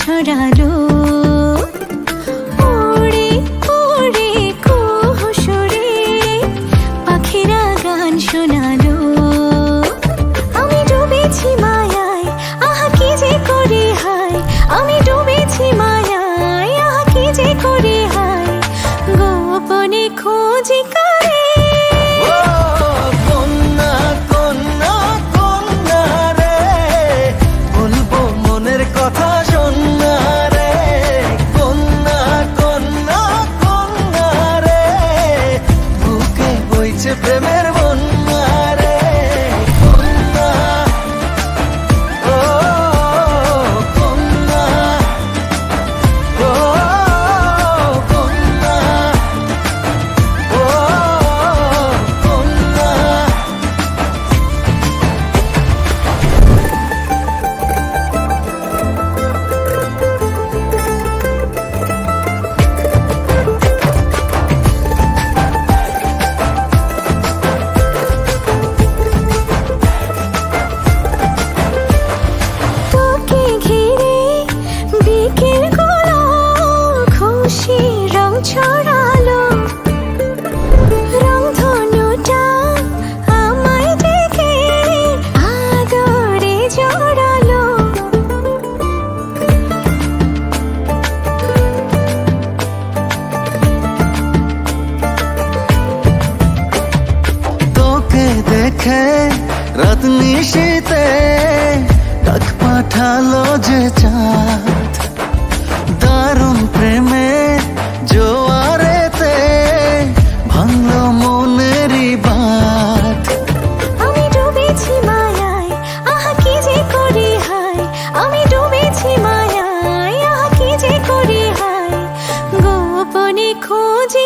ছড়ালো। ওরে ওরে কুহু সুরে পাখিরা গান শোনালো। আমি ডুবেছি মায়ায়, আহা কি যে করি হায়। আমি ডুবেছি মায়ায়, আহা কি যে করি হায়। গোপনে খোঁজি করে প্রেমের বন্যা রে কন্যা, ও কন্যা, ও কন্যা, ও কন্যা। ছড়ালো। রংধনুটা আমায় ডেকে আদরে জড়ালো। তোকে দেখে রাত নিশীতে ডাক পাঠালো যে চাঁদ, দারুণ প্রেমে জোয়ারেতে ভাঙলো মনেরই বাঁধ। আমি ডুবেছি মায়ায়, আহা কি যে করি হায়। আমি ডুবেছি মায়ায়, আহা কি যে করি হায়। গোপনে খোঁজি